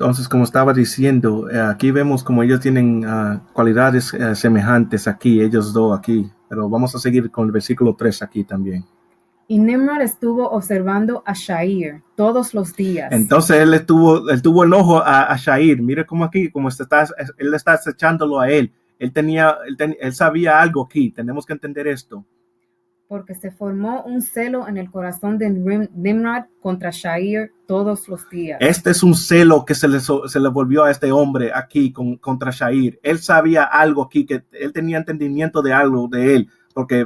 Entonces, como estaba diciendo, aquí vemos como ellos tienen cualidades semejantes aquí, ellos dos aquí. Pero vamos a seguir con el versículo 3 aquí también. Y Nimrod estuvo observando a Shair todos los días. Entonces él tuvo el ojo a Shair. Mire cómo aquí, él está acechándolo a él. Él sabía algo aquí. Tenemos que entender esto. Porque se formó un celo en el corazón de Nimrod contra Shair todos los días. Este es un celo que se le volvió a este hombre aquí contra Shair. Él sabía algo aquí, que él tenía entendimiento de algo de él, porque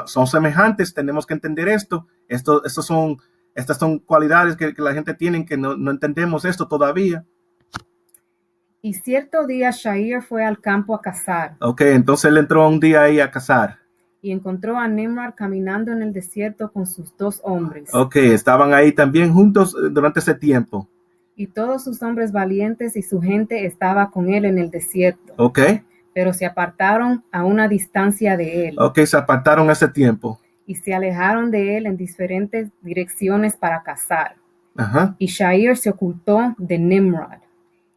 son semejantes. Tenemos que entender esto. Estas son cualidades que la gente tiene, que no entendemos esto todavía. Y cierto día Shair fue al campo a cazar. Ok, entonces él entró un día ahí a cazar. Y encontró a Nimrod caminando en el desierto con sus 2 hombres. Ok, estaban ahí también juntos durante ese tiempo. Y todos sus hombres valientes y su gente estaba con él en el desierto. Ok. Pero se apartaron a una distancia de él. Ok, se apartaron ese tiempo. Y se alejaron de él en diferentes direcciones para cazar. Ajá. Y Shair se ocultó de Nimrod.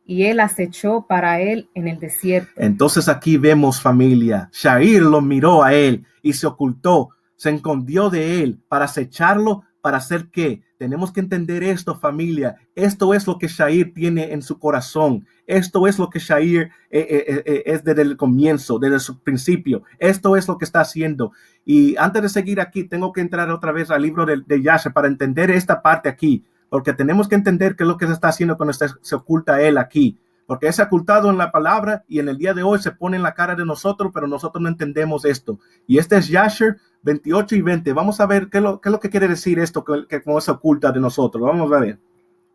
Y él acechó para él en el desierto. Entonces aquí vemos, familia, Shair lo miró a él y se ocultó, se escondió de él para acecharlo. ¿Para hacer qué? Tenemos que entender esto, familia. Esto es lo que Shair tiene en su corazón. Esto es lo que Shair es desde el comienzo, desde su principio. Esto es lo que está haciendo. Y antes de seguir aquí, tengo que entrar otra vez al libro de Yasher para entender esta parte aquí. Porque tenemos que entender qué es lo que se está haciendo cuando se oculta él aquí. Porque es ocultado en la palabra y en el día de hoy se pone en la cara de nosotros, pero nosotros no entendemos esto. Y este es Yasher 28 y 20. Vamos a ver qué es lo que quiere decir esto, que como se oculta de nosotros. Vamos a ver.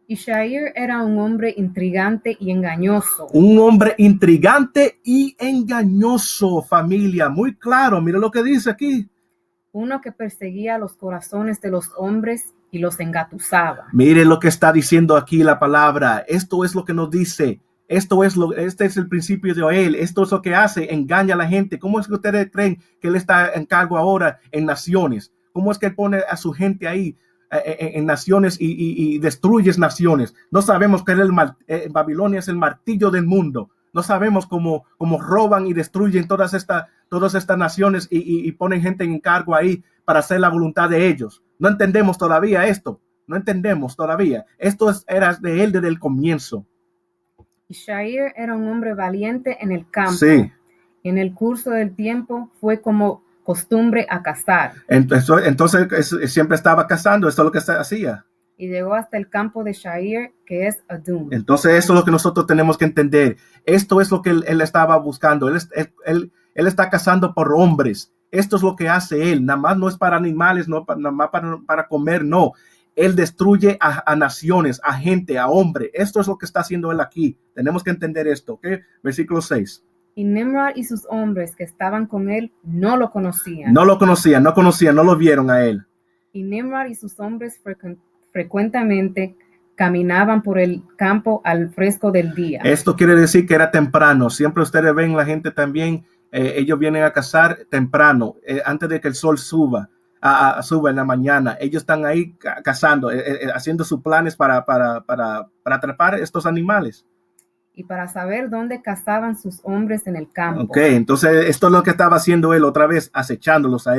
Y Shair era un hombre intrigante y engañoso. Un hombre intrigante y engañoso, familia. Muy claro, mira lo que dice aquí. Uno que perseguía los corazones de los hombres y los engatusaba. Mire lo que está diciendo aquí la palabra. Esto es lo que nos dice. Este es el principio de él. Esto es lo que hace, engaña a la gente. ¿Cómo es que ustedes creen que él está en cargo ahora en naciones? ¿Cómo es que él pone a su gente ahí en naciones y destruye naciones? No sabemos que Babilonia es el martillo del mundo. No sabemos cómo roban y destruyen todas estas naciones y ponen gente en cargo ahí para hacer la voluntad de ellos. No entendemos todavía esto. No entendemos todavía. Esto era de él desde el comienzo. Y Shair era un hombre valiente en el campo. Sí. En el curso del tiempo fue como costumbre a cazar. Entonces siempre estaba cazando. Esto es lo que hacía. Y llegó hasta el campo de Shair, que es Adum. Entonces eso es lo que nosotros tenemos que entender. Esto es lo que él estaba buscando. Él está cazando por hombres. Esto es lo que hace él. Nada más no es para animales, no nada más para comer, no. Él destruye a naciones, a gente, a hombre. Esto es lo que está haciendo él aquí. Tenemos que entender esto, ¿ok? Versículo 6. Y Nimrod y sus hombres que estaban con él no lo conocían. No lo conocían, no lo vieron a él. Y Nimrod y sus hombres frecuentemente caminaban por el campo al fresco del día. Esto quiere decir que era temprano. Siempre ustedes ven la gente también, ellos vienen a cazar temprano, antes de que el sol suba en la mañana. Ellos están ahí cazando, haciendo sus planes para atrapar estos animales. Y para saber dónde cazaban sus hombres en el campo. Ok, entonces esto es lo que estaba haciendo él otra vez, acechándolos a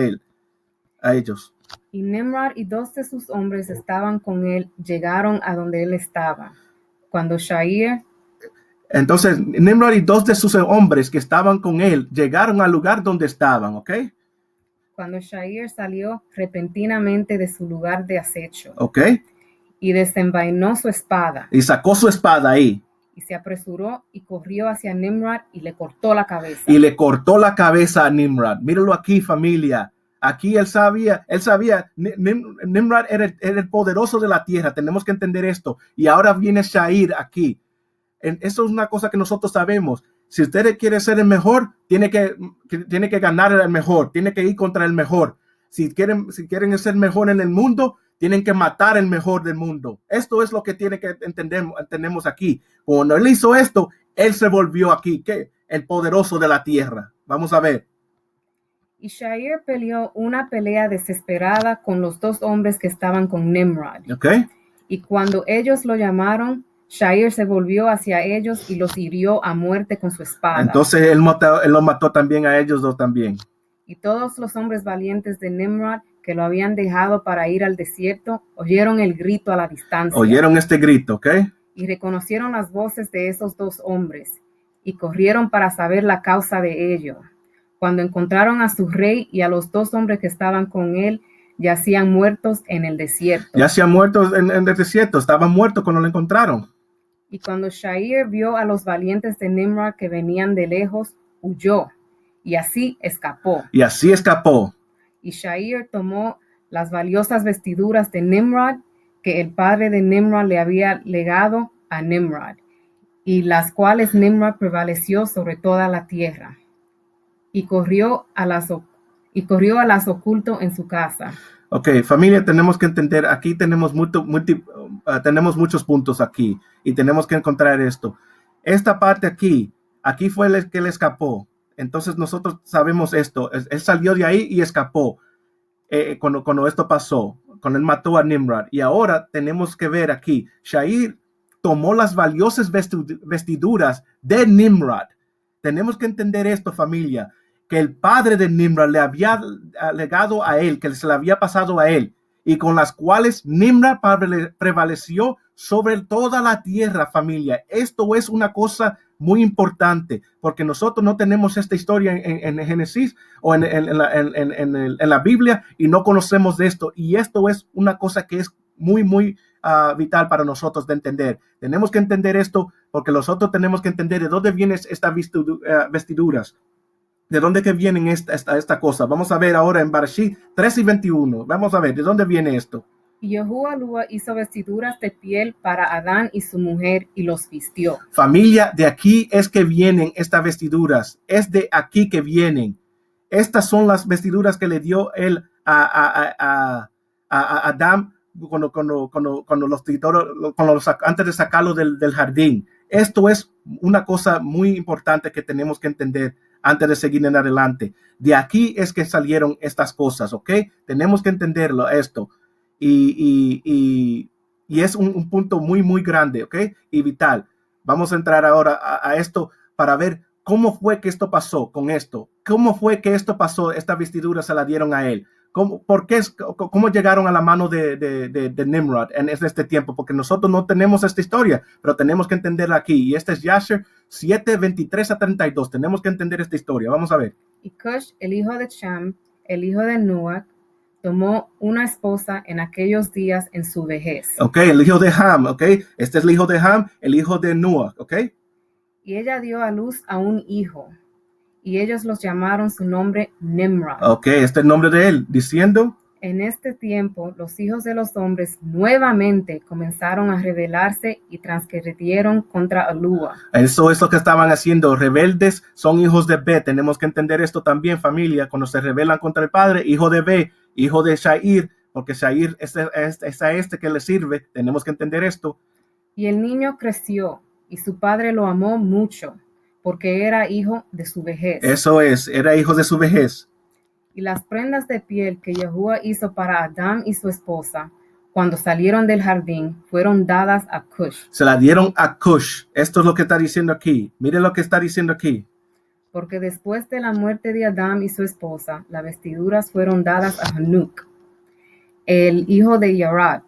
ellos. Y Nimrod y 2 de sus hombres estaban con él, llegaron a donde él estaba. Cuando Shair... Entonces, Nimrod y 2 de sus hombres que estaban con él llegaron al lugar donde estaban, ¿ok? Cuando Shair salió repentinamente de su lugar de acecho. ¿Ok? Y desenvainó su espada. Y sacó su espada ahí. Y se apresuró y corrió hacia Nimrod y le cortó la cabeza. Y le cortó la cabeza a Nimrod. Míralo aquí, familia. Aquí él sabía, Nimrod era el poderoso de la tierra. Tenemos que entender esto. Y ahora viene Shair aquí. Eso es una cosa que nosotros sabemos. Si usted quiere ser el mejor, tiene que ganar el mejor. Tiene que ir contra el mejor. Si quieren ser mejor en el mundo, tienen que matar el mejor del mundo. Esto es lo que entendemos aquí. Cuando él hizo esto, él se volvió aquí, el poderoso de la tierra. Vamos a ver. Y Shair peleó una pelea desesperada con los 2 hombres que estaban con Nimrod. Okay. Y cuando ellos lo llamaron, Shair se volvió hacia ellos y los hirió a muerte con su espada. Entonces él los mató también a ellos dos también. Y todos los hombres valientes de Nimrod que lo habían dejado para ir al desierto oyeron el grito a la distancia. Oyeron este grito, ¿ok? Y reconocieron las voces de esos dos hombres y corrieron para saber la causa de ello. Cuando encontraron a su rey y a los dos hombres que estaban con él, yacían muertos en el desierto. Yacían muertos en el desierto, estaban muertos cuando lo encontraron. Y cuando Shair vio a los valientes de Nimrod que venían de lejos, huyó y así escapó. Y así escapó. Y Shair tomó las valiosas vestiduras de Nimrod que el padre de Nimrod le había legado a Nimrod, y las cuales Nimrod prevaleció sobre toda la tierra. Y corrió a las oculto en su casa. Ok, familia, tenemos que entender, aquí tenemos tenemos muchos puntos aquí y tenemos que encontrar esto. Esta parte aquí fue el que le escapó. Entonces nosotros sabemos esto. Él salió de ahí y escapó cuando esto pasó, cuando él mató a Nimrod. Y ahora tenemos que ver aquí, Shair tomó las valiosas vestiduras de Nimrod. Tenemos que entender esto, familia, que el padre de Nimrod le había legado a él, que se le había pasado a él, y con las cuales Nimrod prevaleció sobre toda la tierra, familia. Esto es una cosa muy importante, porque nosotros no tenemos esta historia en Génesis o en la Biblia y no conocemos de esto. Y esto es una cosa que es muy, muy vital para nosotros de entender. Tenemos que entender esto porque nosotros tenemos que entender de dónde vienen estas vestiduras. ¿De dónde que vienen esta cosa? Vamos a ver ahora en Barashit 3:21. Vamos a ver, ¿de dónde viene esto? Y Yahuwah hizo vestiduras de piel para Adán y su mujer y los vistió. Familia, de aquí es que vienen estas vestiduras. Es de aquí que vienen. Estas son las vestiduras que le dio él a Adán antes de sacarlo del jardín. Esto es una cosa muy importante que tenemos que entender antes de seguir en adelante. De aquí es que salieron estas cosas, ¿ok? Tenemos que entenderlo esto. Y es un punto muy, muy grande, ¿ok? Y vital. Vamos a entrar ahora a esto para ver cómo fue que esto pasó con esto. ¿Cómo fue que esto pasó? Esta vestidura se la dieron a él. ¿Cómo llegaron a la mano de Nimrod en este tiempo? Porque nosotros no tenemos esta historia, pero tenemos que entenderla aquí. Y este es Yasher 7:23-32. Tenemos que entender esta historia. Vamos a ver. Y Cush, el hijo de Cham, el hijo de Nuak, tomó una esposa en aquellos días en su vejez. Ok, el hijo de Ham, ok. Este es el hijo de Ham, el hijo de Nuak, ok. Y ella dio a luz a un hijo, y ellos los llamaron su nombre Nimrod. Ok, este es el nombre de él, diciendo. En este tiempo, los hijos de los hombres nuevamente comenzaron a rebelarse y transgredieron contra Alúa. Eso es lo que estaban haciendo. Rebeldes son hijos de Bet. Tenemos que entender esto también, familia. Cuando se rebelan contra el padre, hijo de Bet, hijo de Shair, porque Shair es a este que le sirve. Tenemos que entender esto. Y el niño creció y su padre lo amó mucho porque era hijo de su vejez. Eso es, era hijo de su vejez. Y las prendas de piel que Yahuwah hizo para Adán y su esposa cuando salieron del jardín fueron dadas a Cush. Se la dieron a Cush. Esto es lo que está diciendo aquí. Mire lo que está diciendo aquí. Porque después de la muerte de Adán y su esposa, las vestiduras fueron dadas a Hanuk, el hijo de Yarad.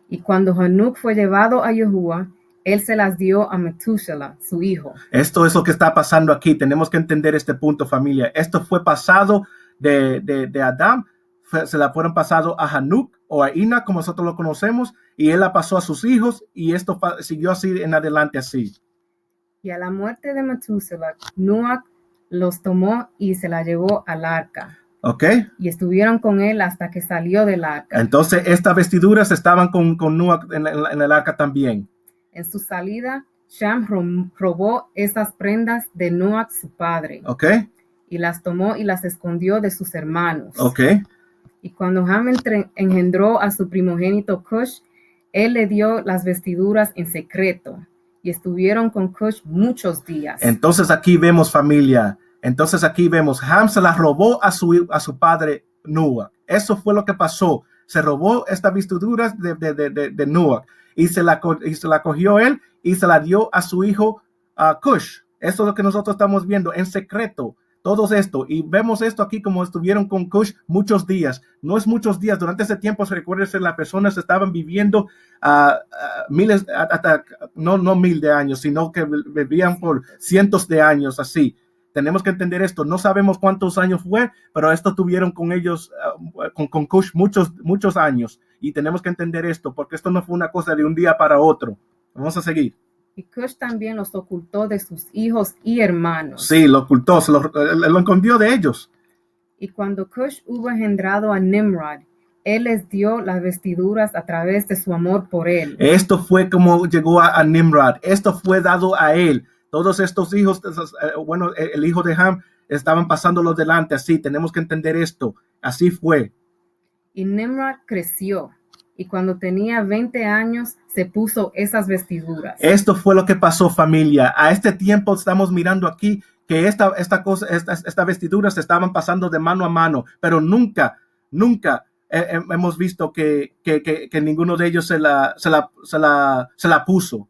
Y cuando Hanuk fue llevado a Yahuwah, él se las dio a Metusela, su hijo. Esto es lo que está pasando aquí. Tenemos que entender este punto, familia. Esto fue pasado de Adán, se la fueron pasado a Hanuk o a Ina, como nosotros lo conocemos, y él la pasó a sus hijos, y esto siguió así en adelante así. Y a la muerte de Metusela, Nuak los tomó y se la llevó al arca. ¿Ok? Y estuvieron con él hasta que salió del arca. Entonces, estas vestiduras estaban con Nuak en el arca también. En su salida, Sham robó esas prendas de Nuak, su padre. ¿Ok? Y las tomó y las escondió de sus hermanos. ¿Ok? Y cuando Ham engendró a su primogénito Cush, él le dio las vestiduras en secreto. Y estuvieron con Cush muchos días. Entonces aquí vemos, familia. Entonces aquí vemos, Ham se las robó a su padre Nuak. Eso fue lo que pasó. Se robó estas vestiduras de Nuak. y se la cogió él y se la dio a su hijo Cush. Eso es lo que nosotros estamos viendo en secreto. Todo esto, y vemos esto aquí como estuvieron con Cush muchos días. No es muchos días, durante ese tiempo, se recuerda que las personas estaban viviendo miles, hasta no 1000 de años, sino que vivían por cientos de años así. Tenemos que entender esto. No sabemos cuántos años fue, pero esto tuvieron con ellos, con Cush muchos años. Y tenemos que entender esto, porque esto no fue una cosa de un día para otro. Vamos a seguir. Y Cush también los ocultó de sus hijos y hermanos. Sí, lo ocultó, lo escondió de ellos. Y cuando Cush hubo engendrado a Nimrod, él les dio las vestiduras a través de su amor por él. Esto fue como llegó a Nimrod. Esto fue dado a él. Todos estos hijos, bueno, el hijo de Ham, estaban pasándolo delante. Así, tenemos que entender esto. Así fue. Y Nimrod creció. Y cuando tenía 20 años, se puso esas vestiduras. Esto fue lo que pasó, familia. A este tiempo estamos mirando aquí que esta vestidura se estaban pasando de mano a mano, pero nunca hemos visto que ninguno de ellos se la puso.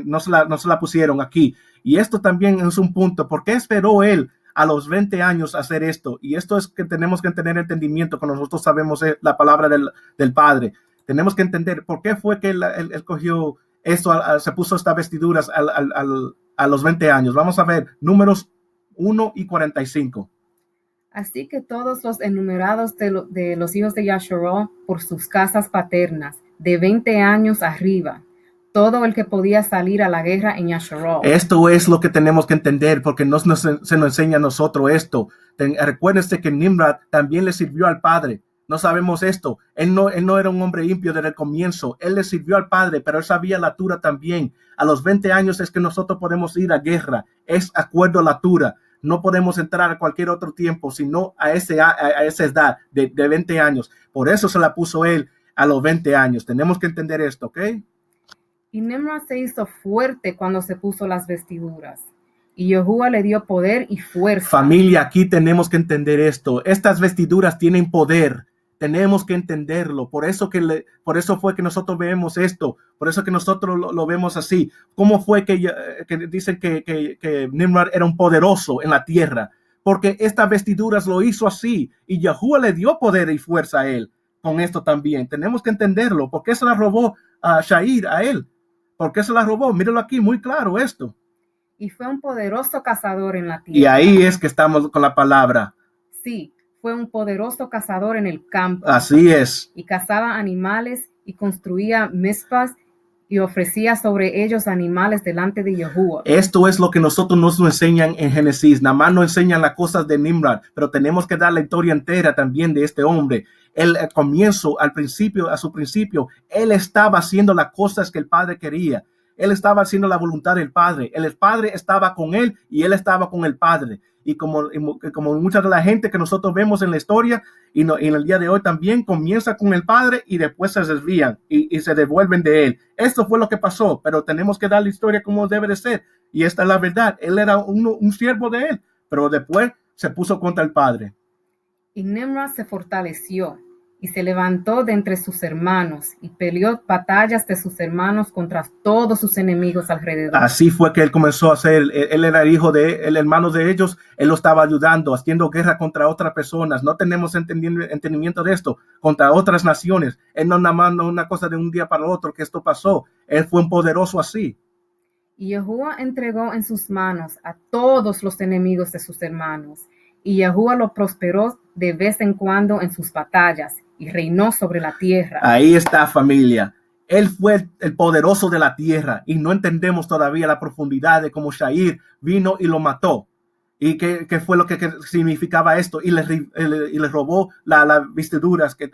No se la pusieron aquí. Y esto también es un punto. ¿Por qué esperó él a los 20 años hacer esto? Y esto es que tenemos que tener entendimiento cuando nosotros sabemos la palabra del Padre. Tenemos que entender por qué fue que él cogió esto, se puso estas vestiduras a los 20 años. Vamos a ver Números 1 y 45. Así que todos los enumerados de los hijos de Yasharón por sus casas paternas, de 20 años arriba, todo el que podía salir a la guerra en Yasharón. Esto es lo que tenemos que entender, porque se nos enseña a nosotros esto. Recuérdense que Nimrod también le sirvió al Padre. No sabemos esto. Él no era un hombre limpio desde el comienzo. Él le sirvió al Padre, pero él sabía la altura también. A los 20 años es que nosotros podemos ir a guerra. Es acuerdo a la altura. No podemos entrar a cualquier otro tiempo, sino a esa edad de 20 años. Por eso se la puso él a los 20 años. Tenemos que entender esto, ¿ok? Y Nimrod se hizo fuerte cuando se puso las vestiduras. Y Yahuwah le dio poder y fuerza. Familia, aquí tenemos que entender esto. Estas vestiduras tienen poder. Tenemos que entenderlo. Por eso fue que nosotros vemos esto. Por eso que nosotros lo vemos así. ¿Cómo fue que dicen que Nimrod era un poderoso en la tierra? Porque estas vestiduras lo hizo así. Y Yahuwah le dio poder y fuerza a él. Con esto también. Tenemos que entenderlo. ¿Por qué se la robó a Shair a él? ¿Por qué se la robó? Míralo aquí, muy claro esto. Y fue un poderoso cazador en la tierra. Y ahí es que estamos con la palabra. Sí, fue un poderoso cazador en el campo. Así es. Y cazaba animales y construía mizpas y ofrecía sobre ellos animales delante de Yahuwah. Esto es lo que nosotros nos enseñan en Génesis. Nada más nos enseñan las cosas de Nimrod, pero tenemos que dar la historia entera también de este hombre. El comienzo, a su principio, él estaba haciendo las cosas que el Padre quería. Él estaba haciendo la voluntad del Padre. El Padre estaba con él y él estaba con el Padre. Y como mucha de la gente que nosotros vemos en la historia y en el día de hoy también comienza con el Padre y después se desvían y se devuelven de él. Esto fue lo que pasó, pero tenemos que dar la historia como debe de ser. Y esta es la verdad. Él era un siervo de él, pero después se puso contra el Padre. Y Nimrod se fortaleció y se levantó de entre sus hermanos y peleó batallas de sus hermanos contra todos sus enemigos alrededor. Así fue que él comenzó a hacer. Él era el hermano de ellos. Él lo estaba ayudando, haciendo guerra contra otras personas. No tenemos entendimiento de esto, contra otras naciones. Él no nada más una cosa de un día para otro que esto pasó. Él fue un poderoso así. Y Yahuwah entregó en sus manos a todos los enemigos de sus hermanos. Y Yahuwah lo prosperó de vez en cuando en sus batallas y reinó sobre la tierra. Ahí está, familia. Él fue el poderoso de la tierra y no entendemos todavía la profundidad de cómo Shair vino y lo mató. ¿Y qué fue lo que significaba esto? Y le robó las vestiduras que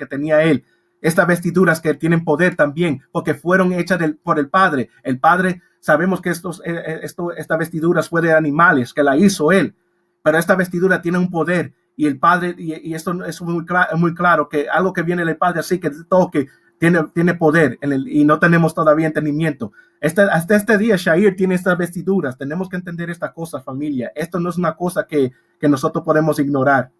tenía él. Estas vestiduras que tienen poder también, porque fueron hechas por el Padre. El Padre, sabemos que estas vestiduras fue de animales, que la hizo él. Pero esta vestidura tiene un poder. Y el Padre, y esto es muy claro, que algo que viene del Padre, así que todo que tiene poder, y no tenemos todavía entendimiento. Hasta este día, Shair tiene estas vestiduras. Tenemos que entender esta cosa, familia. Esto no es una cosa que nosotros podemos ignorar.